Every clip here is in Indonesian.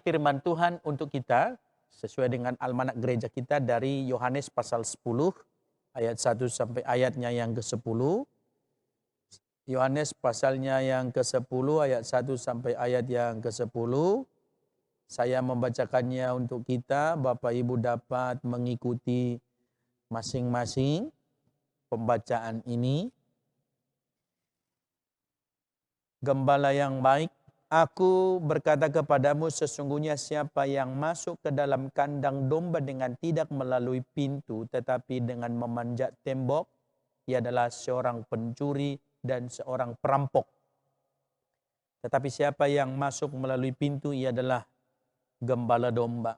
firman Tuhan untuk kita sesuai dengan almanak gereja kita dari Yohanes pasal 10 ayat 1 sampai ayatnya yang ke-10. Yohanes pasalnya yang ke-10 ayat 1 sampai ayat yang ke-10. Saya membacakannya untuk kita, Bapak Ibu dapat mengikuti masing-masing pembacaan ini. Gembala yang baik, aku berkata kepadamu, sesungguhnya siapa yang masuk ke dalam kandang domba dengan tidak melalui pintu, tetapi dengan memanjat tembok, ia adalah seorang pencuri dan seorang perampok. Tetapi siapa yang masuk melalui pintu, ia adalah gembala domba.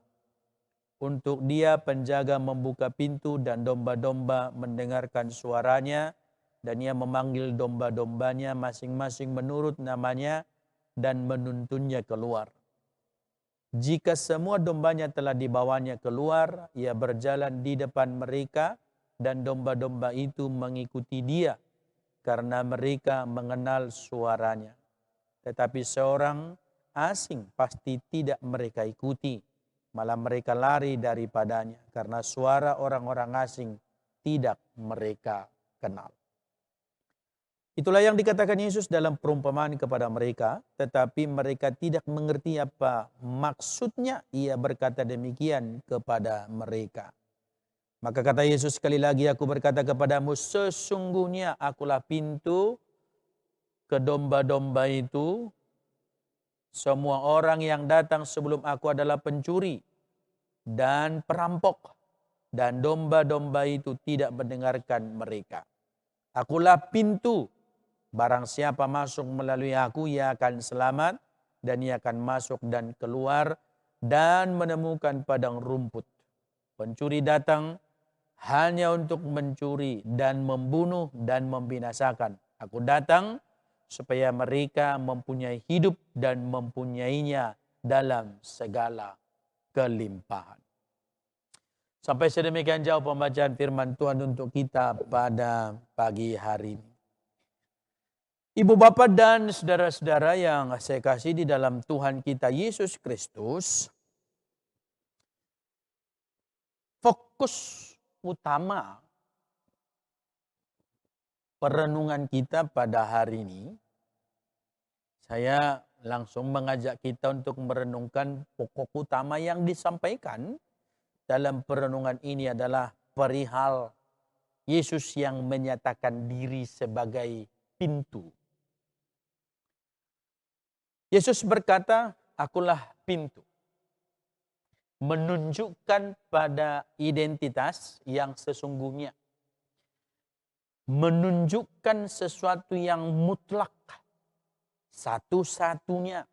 Untuk dia penjaga membuka pintu dan domba-domba mendengarkan suaranya, dan ia memanggil domba-dombanya masing-masing menurut namanya dan menuntunnya keluar. Jika semua dombanya telah dibawanya keluar, ia berjalan di depan mereka dan domba-domba itu mengikuti dia karena mereka mengenal suaranya. Tetapi seorang asing pasti tidak mereka ikuti, malah mereka lari daripadanya karena suara orang-orang asing tidak mereka kenal. Itulah yang dikatakan Yesus dalam perumpamaan kepada mereka, tetapi mereka tidak mengerti apa maksudnya ia berkata demikian kepada mereka. Maka kata Yesus sekali lagi, aku berkata kepadamu, sesungguhnya akulah pintu ke domba-domba itu. Semua orang yang datang sebelum aku adalah pencuri dan perampok, dan domba-domba itu tidak mendengarkan mereka. Akulah pintu, barang siapa masuk melalui aku, ia akan selamat, dan ia akan masuk dan keluar dan menemukan padang rumput. Pencuri datang hanya untuk mencuri dan membunuh dan membinasakan. Aku datang supaya mereka mempunyai hidup dan mempunyainya dalam segala kelimpahan. Sampai sedemikian jauh pembacaan firman Tuhan untuk kita pada pagi hari ini. Ibu bapak dan saudara-saudara yang saya kasih di dalam Tuhan kita Yesus Kristus, fokus utama perenungan kita pada hari ini, saya langsung mengajak kita untuk merenungkan pokok utama yang disampaikan dalam perenungan ini adalah perihal Yesus yang menyatakan diri sebagai pintu. Yesus berkata, akulah pintu. Menunjukkan pada identitas yang sesungguhnya. Menunjukkan sesuatu yang mutlak. Satu-satunya,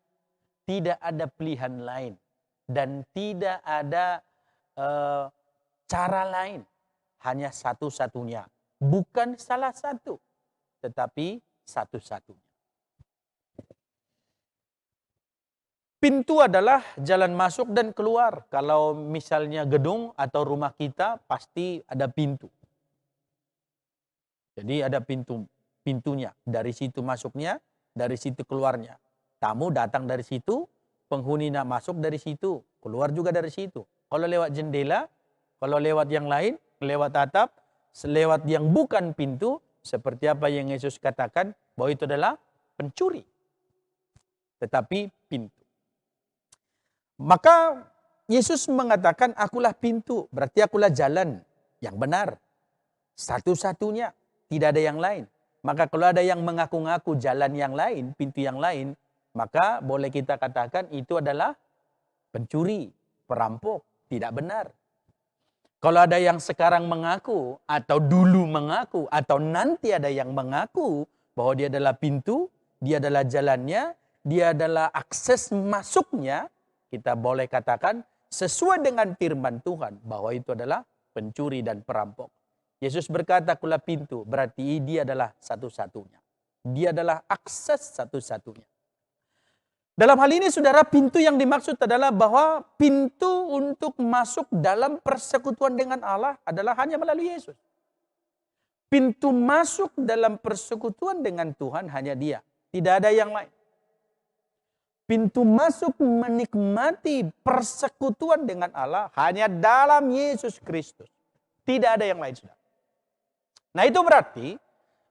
tidak ada pilihan lain dan tidak ada cara lain, hanya satu-satunya, bukan salah satu, tetapi satu-satunya. Pintu adalah jalan masuk dan keluar. Kalau misalnya gedung atau rumah kita, pasti ada pintu. Jadi ada pintunya, dari situ masuknya, dari situ keluarnya. Tamu datang dari situ, penghuni nak masuk dari situ, keluar juga dari situ. Kalau lewat jendela, kalau lewat yang lain, lewat atap, lewat yang bukan pintu, seperti apa yang Yesus katakan, bahwa itu adalah pencuri. Tetapi pintu. Maka Yesus mengatakan, akulah pintu, berarti akulah jalan yang benar. Satu-satunya, tidak ada yang lain. Maka kalau ada yang mengaku-ngaku jalan yang lain, pintu yang lain, maka boleh kita katakan itu adalah pencuri, perampok, tidak benar. Kalau ada yang sekarang mengaku, atau dulu mengaku, atau nanti ada yang mengaku bahwa dia adalah pintu, dia adalah jalannya, dia adalah akses masuknya, kita boleh katakan sesuai dengan firman Tuhan bahwa itu adalah pencuri dan perampok. Yesus berkata, akulah pintu, berarti dia adalah satu-satunya. Dia adalah akses satu-satunya. Dalam hal ini saudara, pintu yang dimaksud adalah bahwa pintu untuk masuk dalam persekutuan dengan Allah adalah hanya melalui Yesus. Pintu masuk dalam persekutuan dengan Tuhan hanya Dia. Tidak ada yang lain. Pintu masuk menikmati persekutuan dengan Allah hanya dalam Yesus Kristus. Tidak ada yang lain, saudara. Nah itu berarti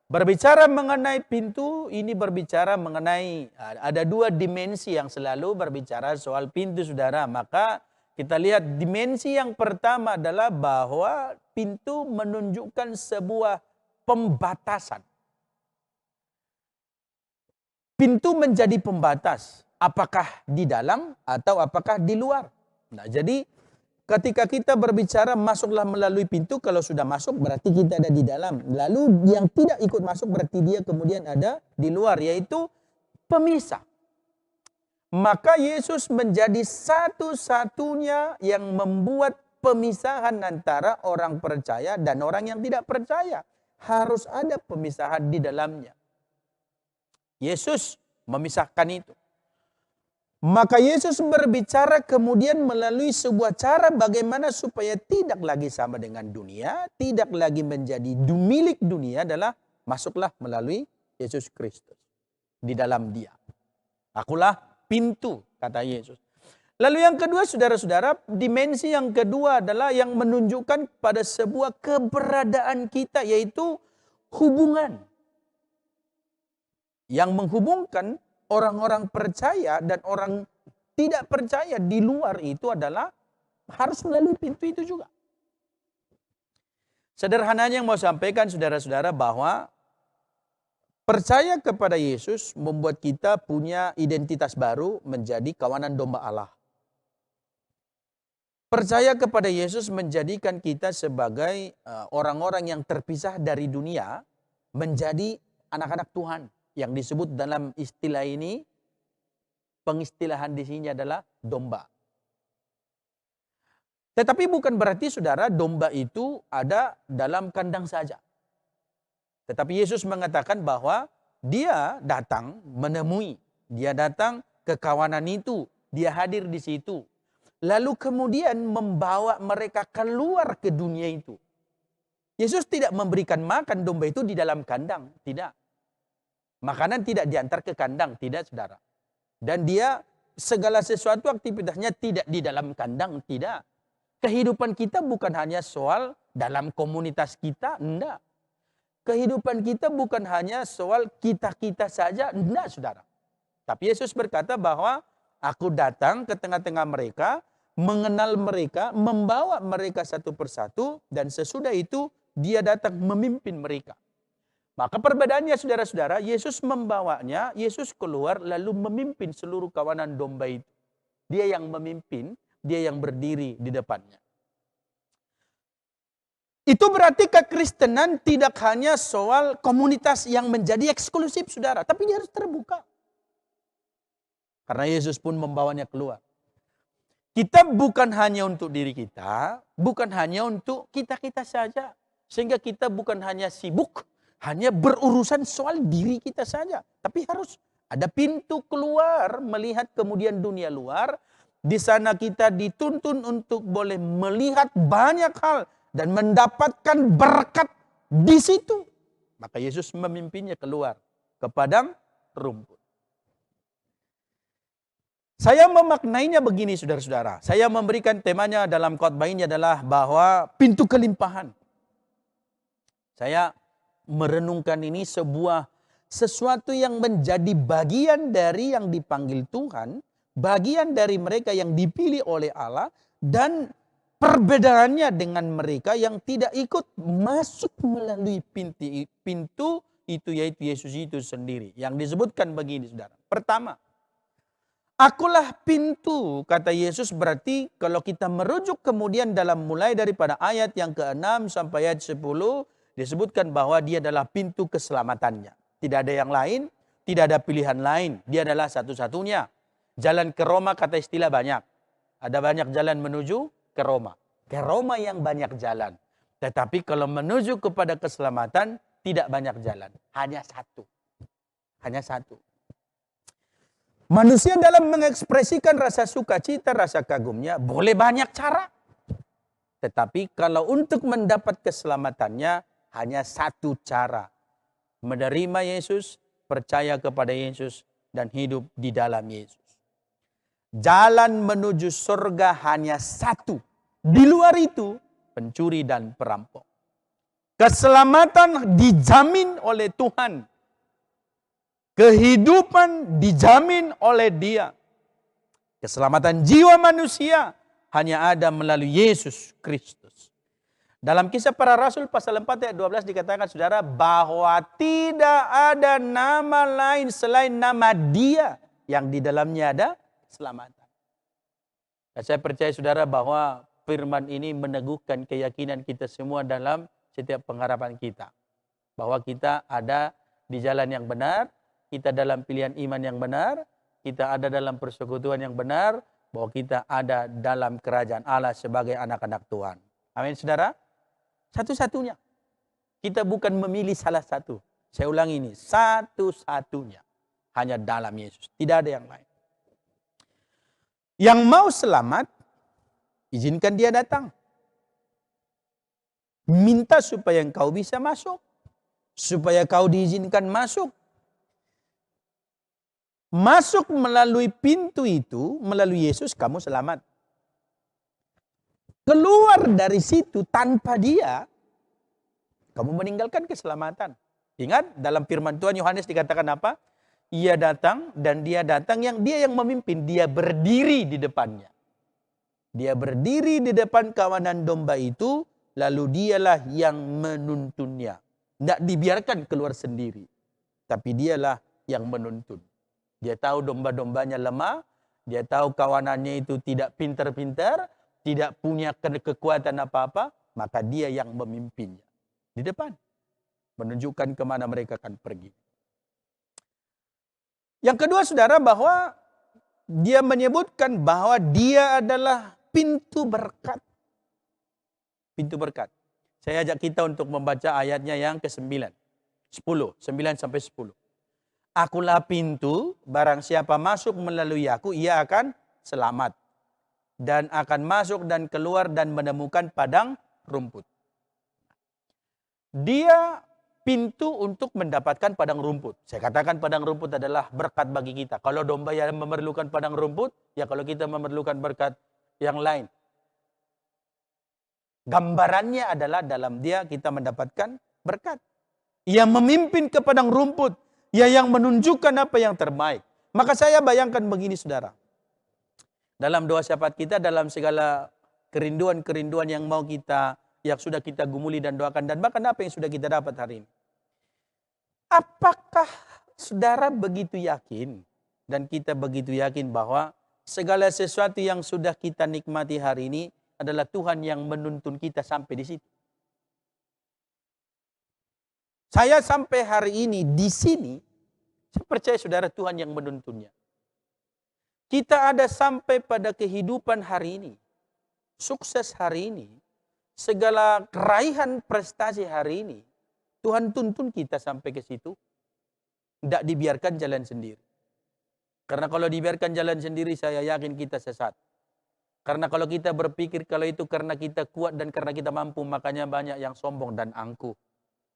berbicara mengenai pintu, ini berbicara mengenai ada dua dimensi yang selalu berbicara soal pintu, saudara. Maka kita lihat dimensi yang pertama adalah bahwa pintu menunjukkan sebuah pembatasan. Pintu menjadi pembatas. Apakah di dalam atau apakah di luar. Nah jadi ketika kita berbicara masuklah melalui pintu, kalau sudah masuk berarti kita ada di dalam. Lalu yang tidak ikut masuk berarti dia kemudian ada di luar, yaitu pemisah. Maka Yesus menjadi satu-satunya yang membuat pemisahan antara orang percaya dan orang yang tidak percaya. Harus ada pemisahan di dalamnya. Yesus memisahkan itu. Maka Yesus berbicara kemudian melalui sebuah cara bagaimana supaya tidak lagi sama dengan dunia, tidak lagi menjadi milik dunia, adalah masuklah melalui Yesus Kristus. Di dalam dia. Akulah pintu, kata Yesus. Lalu yang kedua, saudara-saudara, dimensi yang kedua adalah yang menunjukkan pada sebuah keberadaan kita, yaitu hubungan. Yang menghubungkan orang-orang percaya dan orang tidak percaya di luar itu adalah harus melalui pintu itu juga. Sederhananya yang mau sampaikan saudara-saudara bahwa percaya kepada Yesus membuat kita punya identitas baru menjadi kawanan domba Allah. Percaya kepada Yesus menjadikan kita sebagai orang-orang yang terpisah dari dunia menjadi anak-anak Tuhan. Yang disebut dalam istilah ini, pengistilahan di sini adalah domba. Tetapi bukan berarti saudara domba itu ada dalam kandang saja. Tetapi Yesus mengatakan bahwa dia datang menemui, dia datang ke kawanan itu, dia hadir di situ. Lalu kemudian membawa mereka keluar ke dunia itu. Yesus tidak memberikan makan domba itu di dalam kandang, tidak. Makanan tidak diantar ke kandang, tidak saudara. Dan dia segala sesuatu aktivitasnya tidak di dalam kandang, tidak. Kehidupan kita bukan hanya soal dalam komunitas kita, enggak. Kehidupan kita bukan hanya soal kita-kita saja, enggak saudara. Tapi Yesus berkata bahwa aku datang ke tengah-tengah mereka, mengenal mereka, membawa mereka satu persatu, dan sesudah itu dia datang memimpin mereka. Maka perbedaannya saudara-saudara, Yesus membawanya, Yesus keluar lalu memimpin seluruh kawanan domba itu. Dia yang memimpin, dia yang berdiri di depannya. Itu berarti kekristenan tidak hanya soal komunitas yang menjadi eksklusif saudara, tapi dia harus terbuka. Karena Yesus pun membawanya keluar. Kita bukan hanya untuk diri kita, bukan hanya untuk kita-kita saja. Sehingga kita bukan hanya sibuk, hanya berurusan soal diri kita saja. Tapi harus ada pintu keluar, melihat kemudian dunia luar. Di sana kita dituntun untuk boleh melihat banyak hal dan mendapatkan berkat di situ. Maka Yesus memimpinnya keluar ke padang rumput. Saya memaknainya begini saudara-saudara. Saya memberikan temanya dalam khotbah ini adalah bahwa pintu kelimpahan. Saya merenungkan ini sesuatu yang menjadi bagian dari yang dipanggil Tuhan, bagian dari mereka yang dipilih oleh Allah, dan perbedaannya dengan mereka yang tidak ikut masuk melalui pintu itu, yaitu Yesus itu sendiri. Yang disebutkan begini saudara. Pertama, akulah pintu, kata Yesus. Berarti kalau kita merujuk kemudian dalam mulai daripada ayat yang ke-6 sampai ayat 10, disebutkan bahwa dia adalah pintu keselamatannya. Tidak ada yang lain, tidak ada pilihan lain. Dia adalah satu-satunya. Jalan ke Roma kata istilah banyak. Ada banyak jalan menuju ke Roma. Ke Roma yang banyak jalan. Tetapi kalau menuju kepada keselamatan, tidak banyak jalan. Hanya satu. Hanya satu. Manusia dalam mengekspresikan rasa sukacita, rasa kagumnya, boleh banyak cara. Tetapi kalau untuk mendapat keselamatannya, hanya satu cara. Menerima Yesus, percaya kepada Yesus, dan hidup di dalam Yesus. Jalan menuju surga hanya satu. Di luar itu, pencuri dan perampok. Keselamatan dijamin oleh Tuhan. Kehidupan dijamin oleh Dia. Keselamatan jiwa manusia hanya ada melalui Yesus Kristus. Dalam Kisah Para Rasul pasal 4 ayat 12 dikatakan, saudara, bahwa tidak ada nama lain selain nama Dia yang di dalamnya ada keselamatan. Dan saya percaya, saudara, bahwa firman ini meneguhkan keyakinan kita semua dalam setiap pengharapan kita. Bahwa kita ada di jalan yang benar, kita dalam pilihan iman yang benar, kita ada dalam persekutuan yang benar, bahwa kita ada dalam kerajaan Allah sebagai anak-anak Tuhan. Amin, saudara. Satu-satunya. Kita bukan memilih salah satu. Saya ulangi ini, satu-satunya. Hanya dalam Yesus, tidak ada yang lain. Yang mau selamat, izinkan dia datang. Minta supaya engkau bisa masuk. Supaya kau diizinkan masuk. Masuk melalui pintu itu, melalui Yesus, kamu selamat. Keluar dari situ tanpa Dia, kamu meninggalkan keselamatan. Ingat, dalam firman Tuhan Yohanes dikatakan apa? Ia datang dan dia datang yang dia yang memimpin. Dia berdiri di depannya. Dia berdiri di depan kawanan domba itu, lalu dialah yang menuntunnya. Tidak dibiarkan keluar sendiri. Tapi dialah yang menuntun. Dia tahu domba-dombanya lemah. Dia tahu kawanannya itu tidak pintar-pintar. Tidak punya kekuatan apa-apa. Maka dia yang memimpinnya. Di depan. Menunjukkan kemana mereka akan pergi. Yang kedua, saudara, bahwa dia menyebutkan bahwa dia adalah pintu berkat. Pintu berkat. Saya ajak kita untuk membaca ayatnya yang ke-9. 9 sampai 10. Akulah pintu, barang siapa masuk melalui aku, ia akan selamat. Dan akan masuk dan keluar dan menemukan padang rumput. Dia pintu untuk mendapatkan padang rumput. Saya katakan padang rumput adalah berkat bagi kita. Kalau domba yang memerlukan padang rumput, ya kalau kita memerlukan berkat yang lain. Gambarannya adalah dalam dia kita mendapatkan berkat. Ia memimpin ke padang rumput. Ia yang menunjukkan apa yang terbaik. Maka saya bayangkan begini, saudara. Dalam doa syafaat kita, dalam segala kerinduan-kerinduan yang mau kita, yang sudah kita gumuli dan doakan, dan bahkan apa yang sudah kita dapat hari ini. Apakah saudara begitu yakin, dan kita begitu yakin bahwa segala sesuatu yang sudah kita nikmati hari ini adalah Tuhan yang menuntun kita sampai di situ? Saya sampai hari ini di sini, saya percaya saudara Tuhan yang menuntunnya. Kita ada sampai pada kehidupan hari ini, sukses hari ini, segala keraihan prestasi hari ini, Tuhan tuntun kita sampai ke situ. Tidak dibiarkan jalan sendiri. Karena kalau dibiarkan jalan sendiri, saya yakin kita sesat. Karena kalau kita berpikir kalau itu karena kita kuat dan karena kita mampu, makanya banyak yang sombong dan angkuh.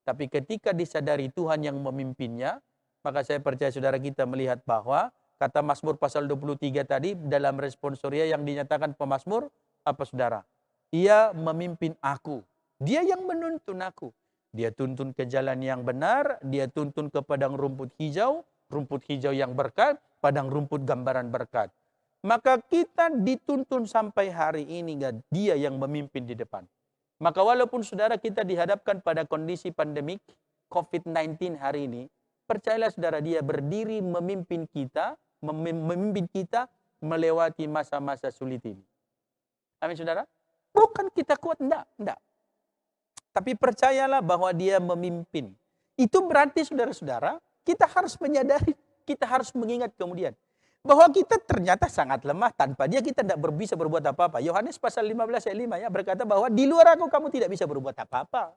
Tapi ketika disadari Tuhan yang memimpinnya, maka saya percaya saudara kita melihat bahwa kata Mazmur pasal 23 tadi dalam responsoria yang dinyatakan pemazmur, apa saudara? Ia memimpin aku. Dia yang menuntun aku. Dia tuntun ke jalan yang benar, dia tuntun ke padang rumput hijau yang berkat, padang rumput gambaran berkat. Maka kita dituntun sampai hari ini, dia yang memimpin di depan. Maka walaupun saudara kita dihadapkan pada kondisi pandemik COVID-19 hari ini, percayalah saudara, dia berdiri memimpin kita melewati masa-masa sulit ini. Amin saudara? Bukan kita kuat, enggak. Tapi percayalah bahwa dia memimpin. Itu berarti saudara-saudara, kita harus menyadari, kita harus mengingat kemudian bahwa kita ternyata sangat lemah, tanpa dia kita tidak bisa berbuat apa-apa. Yohanes pasal 15 ayat 5 ya berkata bahwa di luar aku kamu tidak bisa berbuat apa-apa.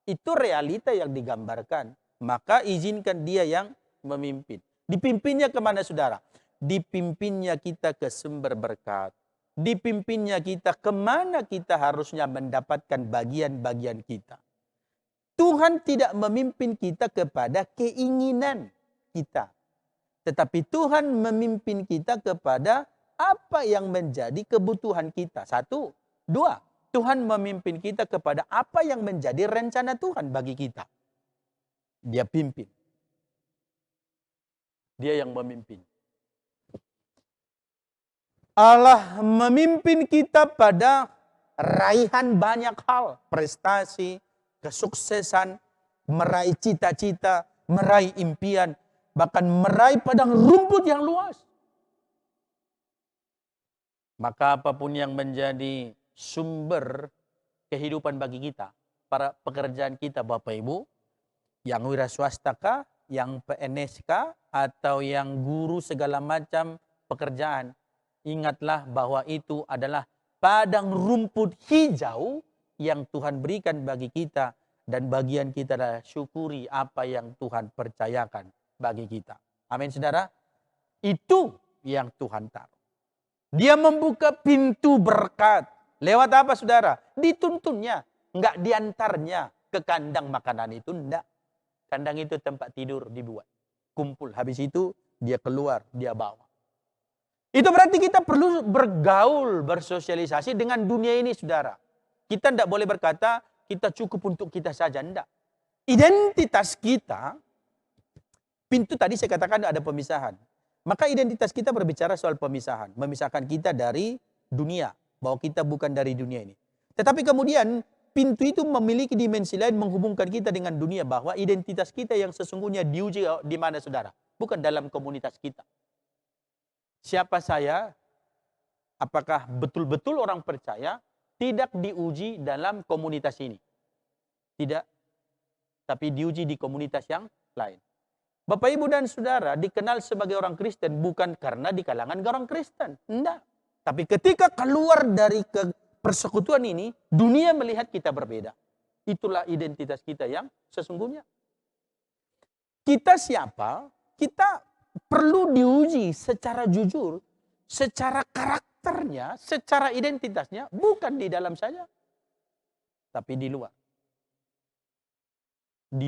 Itu realita yang digambarkan. Maka izinkan dia yang memimpin. Dipimpinnya kemana saudara? Dipimpinnya kita ke sumber berkat. Dipimpinnya kita kemana kita harusnya mendapatkan bagian-bagian kita. Tuhan tidak memimpin kita kepada keinginan kita. Tetapi Tuhan memimpin kita kepada apa yang menjadi kebutuhan kita. Satu. Dua, Tuhan memimpin kita kepada apa yang menjadi rencana Tuhan bagi kita. Dia pimpin. Dia yang memimpin. Allah memimpin kita pada raihan banyak hal. Prestasi, kesuksesan, meraih cita-cita, meraih impian, bahkan meraih padang rumput yang luas. Maka apapun yang menjadi sumber kehidupan bagi kita, para pekerjaan kita Bapak Ibu, yang wira swasta kah, yang PNS kah, atau yang guru segala macam pekerjaan, ingatlah bahwa itu adalah padang rumput hijau yang Tuhan berikan bagi kita, dan bagian kita adalah syukuri apa yang Tuhan percayakan bagi kita. Amin saudara. Itu yang Tuhan taruh. Dia membuka pintu berkat. Lewat apa saudara? Dituntunnya. Enggak diantarnya ke kandang makanan itu. Enggak. Kandang itu tempat tidur dibuat. Kumpul. Habis itu dia keluar. Dia bawa. Itu berarti kita perlu bergaul, bersosialisasi dengan dunia ini saudara. Kita enggak boleh berkata kita cukup untuk kita saja. Enggak. Identitas kita. Pintu tadi saya katakan ada pemisahan. Maka identitas kita berbicara soal pemisahan. Memisahkan kita dari dunia. Bahwa kita bukan dari dunia ini. Tetapi kemudian pintu itu memiliki dimensi lain menghubungkan kita dengan dunia. Bahwa identitas kita yang sesungguhnya diuji di mana saudara? Bukan dalam komunitas kita. Siapa saya? Apakah betul-betul orang percaya? Tidak diuji dalam komunitas ini. Tidak. Tapi diuji di komunitas yang lain. Bapak, Ibu, dan Saudara dikenal sebagai orang Kristen bukan karena di kalangan orang Kristen. Tidak. Tapi ketika keluar dari persekutuan ini, dunia melihat kita berbeda. Itulah identitas kita yang sesungguhnya. Kita siapa? Kita perlu diuji secara jujur, secara karakternya, secara identitasnya, bukan di dalam saja, tapi di luar. Di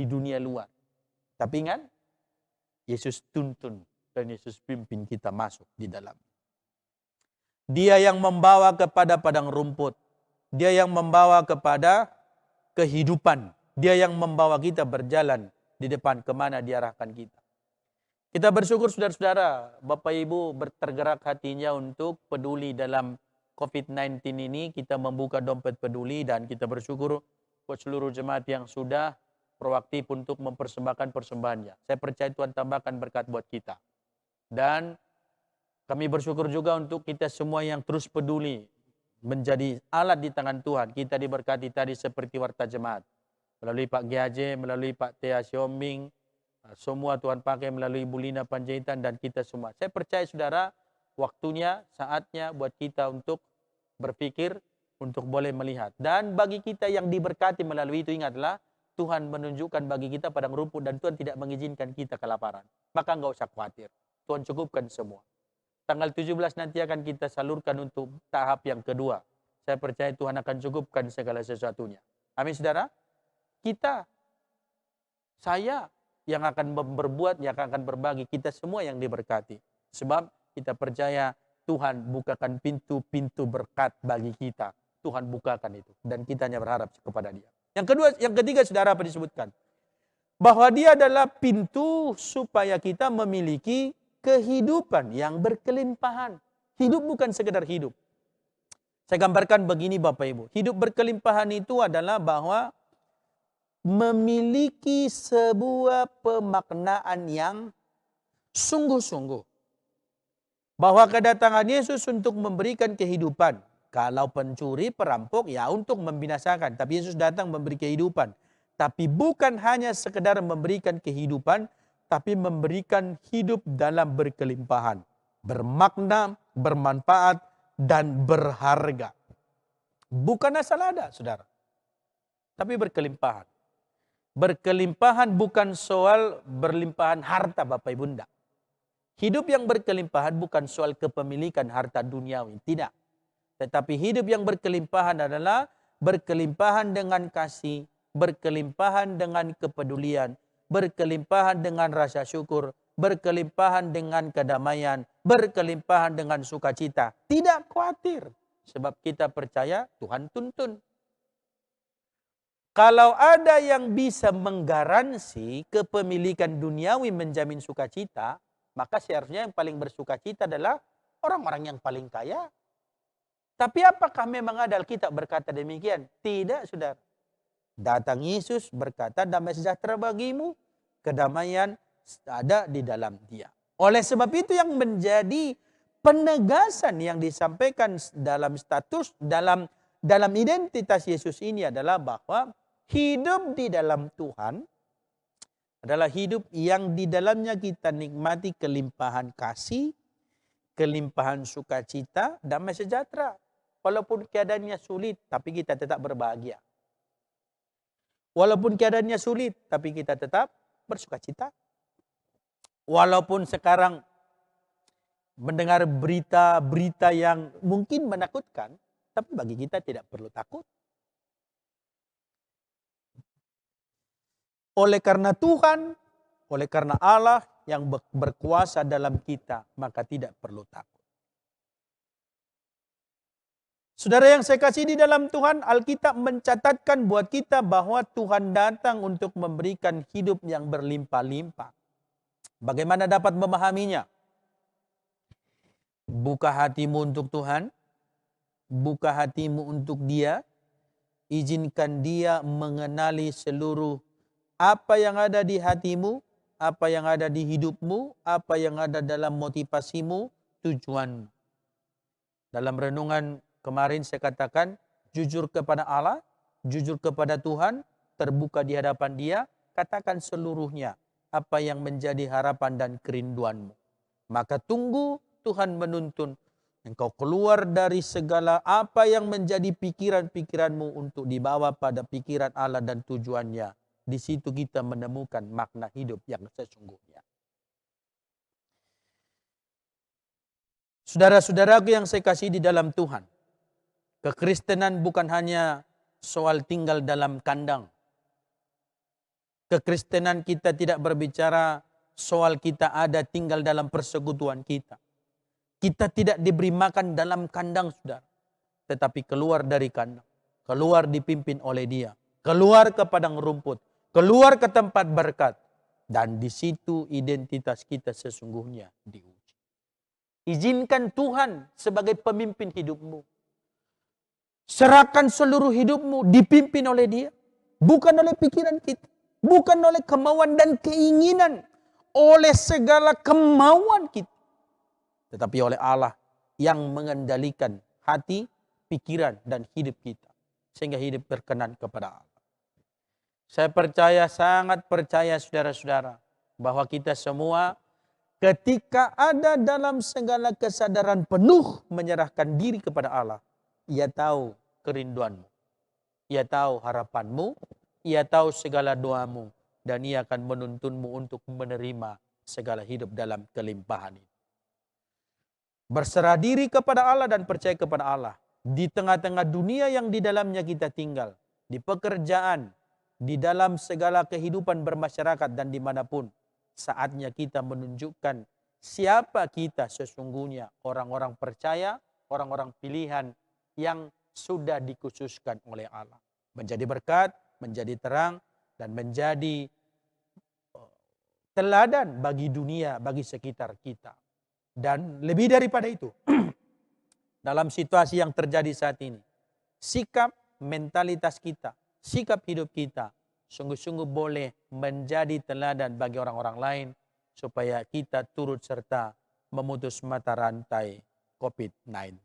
dunia luar. Tapi ingat, Yesus tuntun dan Yesus pimpin kita masuk di dalam. Dia yang membawa kepada padang rumput. Dia yang membawa kepada kehidupan. Dia yang membawa kita berjalan di depan kemana diarahkan kita. Kita bersyukur saudara-saudara, Bapak Ibu tergerak hatinya untuk peduli dalam COVID-19 ini. Kita membuka dompet peduli dan kita bersyukur buat seluruh jemaat yang sudah proaktif untuk mempersembahkan persembahannya. Saya percaya Tuhan tambahkan berkat buat kita. Dan kami bersyukur juga untuk kita semua yang terus peduli menjadi alat di tangan Tuhan. Kita diberkati tadi seperti warta jemaat. Melalui Pak Giaje, melalui Pak Tea Siombing, semua Tuhan pakai melalui Ibu Lina Panjaitan dan kita semua. Saya percaya saudara, waktunya, saatnya buat kita untuk berpikir, untuk boleh melihat. Dan bagi kita yang diberkati melalui itu, ingatlah, Tuhan menunjukkan bagi kita padang rumput dan Tuhan tidak mengizinkan kita kelaparan. Maka enggak usah khawatir. Tuhan cukupkan semua. Tanggal 17 nanti akan kita salurkan untuk tahap yang kedua. Saya percaya Tuhan akan cukupkan segala sesuatunya. Amin saudara. Kita, saya yang akan berbuat, yang akan berbagi. Kita semua yang diberkati. Sebab kita percaya Tuhan bukakan pintu-pintu berkat bagi kita. Tuhan bukakan itu. Dan kita hanya berharap kepada Dia. Yang ketiga saudara apa disebutkan? Bahwa dia adalah pintu supaya kita memiliki kehidupan yang berkelimpahan. Hidup bukan sekedar hidup. Saya gambarkan begini Bapak Ibu. Hidup berkelimpahan itu adalah bahwa memiliki sebuah pemaknaan yang sungguh-sungguh. Bahwa kedatangan Yesus untuk memberikan kehidupan. Kalau pencuri, perampok, ya untuk membinasakan. Tapi Yesus datang memberi kehidupan. Tapi bukan hanya sekedar memberikan kehidupan, tapi memberikan hidup dalam berkelimpahan. Bermakna, bermanfaat, dan berharga. Bukan asal ada, saudara. Tapi berkelimpahan. Berkelimpahan bukan soal berlimpahan harta Bapak Ibu, enggak. Hidup yang berkelimpahan bukan soal kepemilikan harta duniawi, tidak. Tetapi hidup yang berkelimpahan adalah berkelimpahan dengan kasih, berkelimpahan dengan kepedulian, berkelimpahan dengan rasa syukur, berkelimpahan dengan kedamaian, berkelimpahan dengan sukacita. Tidak khawatir, sebab kita percaya Tuhan tuntun. Kalau ada yang bisa menggaransi kepemilikan duniawi menjamin sukacita, maka seharusnya yang paling bersukacita adalah orang-orang yang paling kaya. Tapi apakah memang ada Alkitab berkata demikian? Tidak, saudara. Datang Yesus berkata, damai sejahtera bagimu, kedamaian ada di dalam Dia. Oleh sebab itu yang menjadi penegasan yang disampaikan dalam status, dalam identitas Yesus ini adalah bahwa hidup di dalam Tuhan adalah hidup yang di dalamnya kita nikmati kelimpahan kasih, kelimpahan sukacita, damai sejahtera. Walaupun keadaannya sulit, tapi kita tetap berbahagia. Walaupun keadaannya sulit, tapi kita tetap bersukacita. Walaupun sekarang mendengar berita-berita yang mungkin menakutkan, tapi bagi kita tidak perlu takut. Oleh karena Tuhan, oleh karena Allah yang berkuasa dalam kita, maka tidak perlu takut. Saudara yang saya kasih di dalam Tuhan, Alkitab mencatatkan buat kita bahwa Tuhan datang untuk memberikan hidup yang berlimpah-limpah. Bagaimana dapat memahaminya? Buka hatimu untuk Tuhan, buka hatimu untuk Dia, izinkan Dia mengenali seluruh apa yang ada di hatimu, apa yang ada di hidupmu, apa yang ada dalam motivasimu, tujuanmu. Dalam renungan kemarin saya katakan, jujur kepada Allah, jujur kepada Tuhan, terbuka di hadapan Dia, katakan seluruhnya apa yang menjadi harapan dan kerinduanmu. Maka tunggu Tuhan menuntun engkau keluar dari segala apa yang menjadi pikiran-pikiranmu untuk dibawa pada pikiran Allah dan tujuannya. Di situ kita menemukan makna hidup yang sesungguhnya. Saudara-saudaraku yang saya kasih di dalam Tuhan, kekristenan bukan hanya soal tinggal dalam kandang. Kekristenan kita tidak berbicara soal kita ada tinggal dalam persekutuan kita. Kita tidak diberi makan dalam kandang, saudara. Tetapi keluar dari kandang. Keluar dipimpin oleh Dia. Keluar ke padang rumput. Keluar ke tempat berkat. Dan di situ identitas kita sesungguhnya diuji. Izinkan Tuhan sebagai pemimpin hidupmu. Serahkan seluruh hidupmu dipimpin oleh Dia. Bukan oleh pikiran kita. Bukan oleh kemauan dan keinginan. Oleh segala kemauan kita. Tetapi oleh Allah yang mengendalikan hati, pikiran, dan hidup kita. Sehingga hidup berkenan kepada Allah. Saya percaya, sangat percaya saudara-saudara, bahwa kita semua ketika ada dalam segala kesadaran penuh menyerahkan diri kepada Allah, Ia tahu kerinduanmu, Ia tahu harapanmu, Ia tahu segala doamu, dan Ia akan menuntunmu untuk menerima segala hidup dalam kelimpahan ini. Berserah diri kepada Allah dan percaya kepada Allah. Di tengah-tengah dunia yang di dalamnya kita tinggal. Di pekerjaan, di dalam segala kehidupan bermasyarakat dan dimanapun. Saatnya kita menunjukkan siapa kita sesungguhnya. Orang-orang percaya, orang-orang pilihan yang sudah dikhususkan oleh Allah. Menjadi berkat, menjadi terang, dan menjadi teladan bagi dunia, bagi sekitar kita. Dan lebih daripada itu, dalam situasi yang terjadi saat ini, sikap mentalitas kita, sikap hidup kita, sungguh-sungguh boleh menjadi teladan bagi orang-orang lain, supaya kita turut serta memutus mata rantai COVID-19.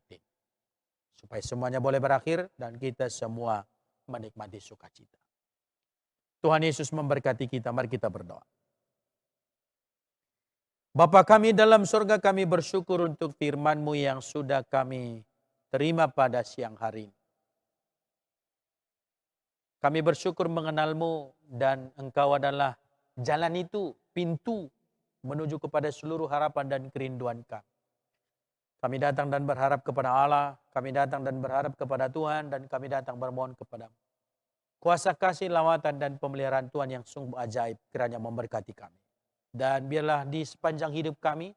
Supaya semuanya boleh berakhir dan kita semua menikmati sukacita. Tuhan Yesus memberkati kita, mari kita berdoa. Bapa kami dalam surga, kami bersyukur untuk firman-Mu yang sudah kami terima pada siang hari ini. Kami bersyukur mengenal-Mu dan Engkau adalah jalan itu, pintu menuju kepada seluruh harapan dan kerinduan kami. Kami datang dan berharap kepada Allah, kami datang dan berharap kepada Tuhan, dan kami datang bermohon kepada-Mu. Kuasa kasih, lawatan, dan pemeliharaan Tuhan yang sungguh ajaib kiranya memberkati kami. Dan biarlah di sepanjang hidup kami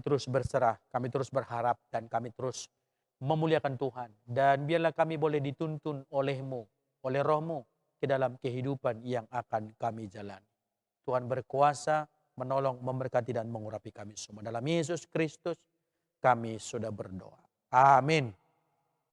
terus berserah, kami terus berharap, dan kami terus memuliakan Tuhan. Dan biarlah kami boleh dituntun oleh-Mu, oleh Roh-Mu, ke dalam kehidupan yang akan kami jalani. Tuhan berkuasa, menolong, memberkati, dan mengurapi kami semua. Dalam Yesus Kristus, kami sudah berdoa. Amin.